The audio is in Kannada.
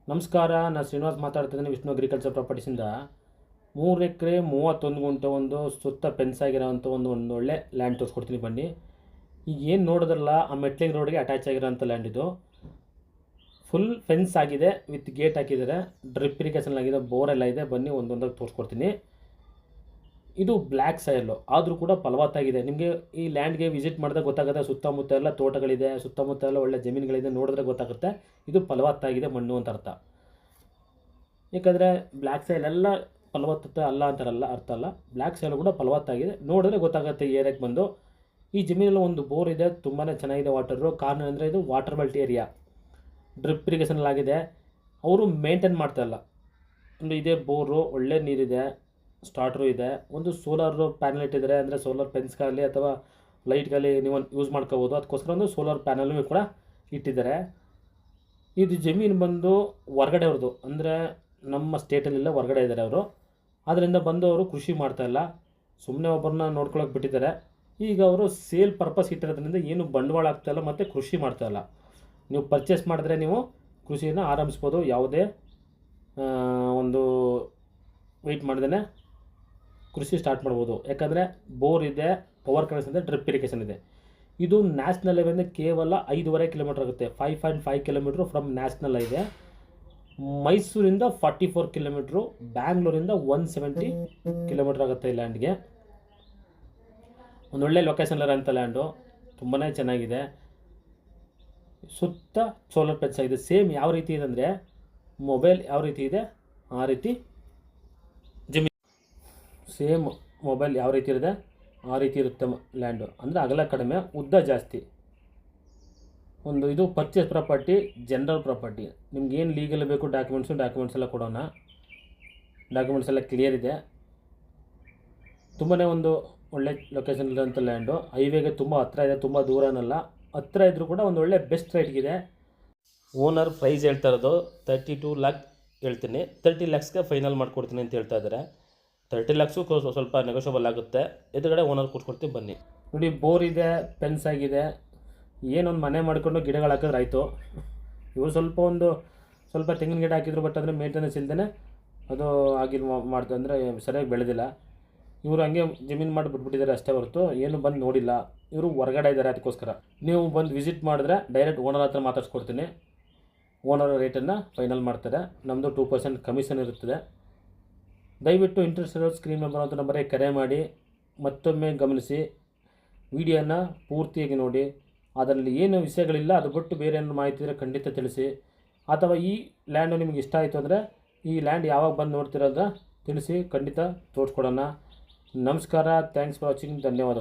ನಮಸ್ಕಾರ, ನಾನು ಶ್ರೀನಿವಾಸ್ ಮಾತಾಡ್ತಿದ್ದೀನಿ ವಿಷ್ಣು ಅಗ್ರಿಕಲ್ಚರ್ ಪ್ರಾಪರ್ಟೀಸಿಂದ. 3 ಎಕರೆ 31 ಗುಂಟೆ ಒಂದು ಸುತ್ತ ಫೆನ್ಸ್ ಆಗಿರೋವಂಥ ಒಂದು ಒಳ್ಳೆ ಲ್ಯಾಂಡ್ ತೋರಿಸ್ಕೊಡ್ತೀನಿ ಬನ್ನಿ. ಈಗ ಏನು ನೋಡಿದ್ರಲ್ಲ, ಆ ಮೆಟ್ಲಿಂಗ್ ರೋಡ್ಗೆ ಅಟ್ಯಾಚ್ ಆಗಿರೋಂಥ ಲ್ಯಾಂಡ್ ಇದು. ಫುಲ್ ಫೆನ್ಸ್ ಆಗಿದೆ, ವಿತ್ ಗೇಟ್ ಹಾಕಿದ್ದಾರೆ, ಡ್ರಿಪ್ ಇರಿಗೇಷನ್ ಆಗಿದೆ, ಬೋರ್ ಎಲ್ಲ ಇದೆ. ಬನ್ನಿ ಒಂದೊಂದಾಗಿ ತೋರಿಸ್ಕೊಡ್ತೀನಿ. ಇದು ಬ್ಲ್ಯಾಕ್ ಸಾಯಿಲು ಆದರೂ ಕೂಡ ಫಲವತ್ತಾಗಿದೆ. ನಿಮಗೆ ಈ ಲ್ಯಾಂಡ್ಗೆ ವಿಸಿಟ್ ಮಾಡಿದಾಗ ಗೊತ್ತಾಗುತ್ತೆ. ಸುತ್ತಮುತ್ತ ಎಲ್ಲ ತೋಟಗಳಿದೆ, ಸುತ್ತಮುತ್ತ ಎಲ್ಲ ಒಳ್ಳೆ ಜಮೀನುಗಳಿದೆ. ನೋಡಿದ್ರೆ ಗೊತ್ತಾಗುತ್ತೆ ಇದು ಫಲವತ್ತಾಗಿದೆ ಮಣ್ಣು ಅಂತ ಅರ್ಥ. ಯಾಕಂದರೆ ಬ್ಲ್ಯಾಕ್ ಸಾಯಿಲ್ ಎಲ್ಲ ಫಲವತ್ತತೆ ಅಲ್ಲ ಅಂತಾರಲ್ಲ, ಅರ್ಥ ಅಲ್ಲ. ಬ್ಲ್ಯಾಕ್ ಸಾಯಿಲ್ ಕೂಡ ಫಲವತ್ತಾಗಿದೆ, ನೋಡಿದ್ರೆ ಗೊತ್ತಾಗುತ್ತೆ. ಈ ಏರಿಯಾಕ್ಕೆ ಬಂದು ಈ ಜಮೀನಲ್ಲಿ ಒಂದು ಬೋರ್ ಇದೆ, ತುಂಬಾ ಚೆನ್ನಾಗಿದೆ ವಾಟರು. ಕಾರಣ ಅಂದರೆ ಇದು water belt area, drip irrigation ಆಗಿದೆ. ಅವರು ಮೇಂಟೈನ್ ಮಾಡ್ತಾಯಿಲ್ಲ. ಒಂದು ಇದೇ ಬೋರು, ಒಳ್ಳೆ ನೀರಿದೆ, ಸ್ಟಾರ್ಟ್ರು ಇದೆ. ಒಂದು ಸೋಲಾರ್ ಪ್ಯಾನಲ್ ಇಟ್ಟಿದ್ದಾರೆ, ಅಂದರೆ ಸೋಲಾರ್ ಪೆನ್ಸ್ಗಾಗಲಿ ಅಥವಾ ಲೈಟ್ಗಾಗಲಿ ನೀವು ಯೂಸ್ ಮಾಡ್ಕೋಬೋದು. ಅದಕ್ಕೋಸ್ಕರ ಒಂದು ಸೋಲಾರ್ ಪ್ಯಾನಲ್ನೂ ಕೂಡ ಇಟ್ಟಿದ್ದಾರೆ. ಇದು ಜಮೀನು ಬಂದು ಹೊರಗಡೆ ಅವ್ರದ್ದು, ಅಂದರೆ ನಮ್ಮ ಸ್ಟೇಟಲ್ಲಿಲ್ಲ, ಹೊರಗಡೆ ಇದ್ದಾರೆ ಅವರು. ಅದರಿಂದ ಬಂದು ಅವರು ಕೃಷಿ ಮಾಡ್ತಾಯಿಲ್ಲ, ಸುಮ್ಮನೆ ಒಬ್ಬರನ್ನ ನೋಡ್ಕೊಳಕ್ಕೆ ಬಿಟ್ಟಿದ್ದಾರೆ. ಈಗ ಅವರು ಸೇಲ್ ಪರ್ಪಸ್ ಇಟ್ಟಿರೋದ್ರಿಂದ ಏನು ಬಂಡವಾಳ ಆಗ್ತಾಯಿಲ್ಲ ಮತ್ತು ಕೃಷಿ ಮಾಡ್ತಾಯಿಲ್ಲ. ನೀವು ಪರ್ಚೇಸ್ ಮಾಡಿದ್ರೆ ನೀವು ಕೃಷಿಯನ್ನು ಆರಂಭಿಸ್ಬೋದು, ಯಾವುದೇ ಒಂದು ವೆಯ್ಟ್ ಮಾಡ್ದೇ ಕೃಷಿ ಸ್ಟಾರ್ಟ್ ಮಾಡ್ಬೋದು. ಯಾಕಂದರೆ ಬೋರ್ ಇದೆ, ಪವರ್ ಕನೆಕ್ಷನ್ ಇದೆ, ಡ್ರಿಪ್ ಇರಿಗೇಷನ್ ಇದೆ. ಇದು ನ್ಯಾಷನಲ್ ಹೈವೇಯಿಂದ ಕೇವಲ 5.5 ಕಿಲೋಮೀಟರ್ ಆಗುತ್ತೆ. 5.5 ಕಿಲೋಮೀಟ್ರು ಫ್ರಮ್ ನ್ಯಾಷನಲ್ ಹೈವೇ. ಮೈಸೂರಿಂದ 44 ಕಿಲೋಮೀಟ್ರು, ಬ್ಯಾಂಗ್ಳೂರಿಂದ 170 ಕಿಲೋಮೀಟ್ರ್ ಆಗುತ್ತೆ ಈ ಲ್ಯಾಂಡ್ಗೆ. ಒಂದೊಳ್ಳೆ ಲೊಕೇಶನ್ಲಿರೋಂಥ ಲ್ಯಾಂಡು, ತುಂಬಾ ಚೆನ್ನಾಗಿದೆ. ಸುತ್ತ ಸೋಲಾರ್ ಪೆನ್ಸ್ ಆಗಿದೆ. ಸೇಮ್ ಯಾವ ರೀತಿ ಇದೆ ಅಂದರೆ ಮೊಬೈಲ್ ಯಾವ ರೀತಿ ಇದೆ ಆ ರೀತಿ ಜಮೀನು, ಸೇಮ್ ಮೊಬೈಲ್ ಯಾವ ರೀತಿ ಇದೆ ಆ ರೀತಿ ಇರುತ್ತೆ ಲ್ಯಾಂಡು. ಅಂದರೆ ಅಗಲ ಕಡಿಮೆ, ಉದ್ದ ಜಾಸ್ತಿ. ಒಂದು ಇದು ಪರ್ಚೇಸ್ ಪ್ರಾಪರ್ಟಿ, ಜನರಲ್ ಪ್ರಾಪರ್ಟಿ. ನಿಮ್ಗೆ ಏನು ಲೀಗಲ್ ಬೇಕು ಡಾಕ್ಯುಮೆಂಟ್ಸ್ ಎಲ್ಲ ಕೊಡೋಣ. ಡಾಕ್ಯುಮೆಂಟ್ಸ್ ಎಲ್ಲ ಕ್ಲಿಯರ್ ಇದೆ. ತುಂಬಾ ಒಂದು ಒಳ್ಳೆ ಲೊಕೇಶನ್ ಇರೋಂಥ ಲ್ಯಾಂಡು. ಹೈವೇಗೆ ತುಂಬ ಹತ್ತಿರ ಇದೆ, ತುಂಬ ದೂರನಲ್ಲ. ಹತ್ತಿರ ಇದ್ದರೂ ಕೂಡ ಒಂದು ಒಳ್ಳೆ ಬೆಸ್ಟ್ ರೇಟ್ಗಿದೆ. ಓನರ್ ಪ್ರೈಸ್ ಹೇಳ್ತಾ ಇರೋದು 32 ಲ್ಯಾಕ್ ಹೇಳ್ತೀನಿ. 30 ಲ್ಯಾಕ್ಸ್ಗೆ ಫೈನಲ್ ಮಾಡಿಕೊಡ್ತೀನಿ ಅಂತ ಹೇಳ್ತಾ ಇದ್ದಾರೆ. 30 ಲ್ಯಾಕ್ಸು ಸ್ವಲ್ಪ ನೆಗೋಷಿಯಬಲ್ ಆಗುತ್ತೆ. ಎದುರುಗಡೆ ಓನರ್ ಕೊಟ್ಕೊಡ್ತೀವಿ ಬನ್ನಿ. ನೋಡಿ, ಬೋರ್ ಇದೆ, ಫೆನ್ಸ್ ಆಗಿದೆ. ಏನೊಂದು ಮನೆ ಮಾಡಿಕೊಂಡು ಗಿಡಗಳು ಹಾಕಿದ್ರೆ ಆಯಿತು. ಇವರು ಸ್ವಲ್ಪ ತೆಂಗಿನ ಗಿಡ ಹಾಕಿದ್ರು, ಬಟ್ ಅಂದರೆ ಮೇಂಟೆನೆನ್ಸ್ ಇಲ್ಲದೇ ಅದು ಆಗಿಲ್ಲ, ಮಾಡ್ತಾರೆ ಅಂದರೆ ಸರಿಯಾಗಿ ಬೆಳೆದಿಲ್ಲ. ಇವರು ಹಂಗೆ ಜಮೀನು ಮಾಡಿ ಬಿಟ್ಬಿಟ್ಟಿದ್ದಾರೆ ಅಷ್ಟೇ ಹೊರತು ಏನು ಬಂದು ನೋಡಿಲ್ಲ. ಇವರು ಹೊರಗಡೆ ಇದ್ದಾರೆ, ಅದಕ್ಕೋಸ್ಕರ ನೀವು ಬಂದು ವಿಸಿಟ್ ಮಾಡಿದ್ರೆ ಡೈರೆಕ್ಟ್ ಓನರ್ ಹತ್ರ ಮಾತಾಡ್ಸ್ಕೊಡ್ತೀನಿ. ಓನರ್ ರೇಟನ್ನು ಫೈನಲ್ ಮಾಡ್ತಾರೆ. ನಮ್ಮದು 2% ಕಮಿಷನ್ ಇರುತ್ತದೆ. ದಯವಿಟ್ಟು ಇಂಟ್ರೆಸ್ಟ್ ಇರೋ ಸ್ಕ್ರೀನ್ ಮೇಲೆ ಬರುವಂಥ ನಂಬರಿಗೆ ಕರೆ ಮಾಡಿ ಮತ್ತೊಮ್ಮೆ ಗಮನಿಸಿ, ವಿಡಿಯೋನ ಪೂರ್ತಿಯಾಗಿ ನೋಡಿ. ಅದರಲ್ಲಿ ಏನು ವಿಷಯಗಳಿಲ್ಲ ಅದು ಬಿಟ್ಟು ಬೇರೆ ಏನು ಮಾಹಿತಿ ಇದ್ದರೆ ಖಂಡಿತ ತಿಳಿಸಿ. ಅಥವಾ ಈ ಲ್ಯಾಂಡು ನಿಮಗೆ ಇಷ್ಟ ಆಯಿತು ಅಂದರೆ ಈ ಲ್ಯಾಂಡ್ ಯಾವಾಗ ಬಂದು ನೋಡ್ತಿರೋದ ತಿಳಿಸಿ, ಖಂಡಿತ ತೋರಿಸ್ಕೊಡೋಣ. ನಮಸ್ಕಾರ, ಥ್ಯಾಂಕ್ಸ್ ಫಾರ್ ವಾಚಿಂಗ್, ಧನ್ಯವಾದ.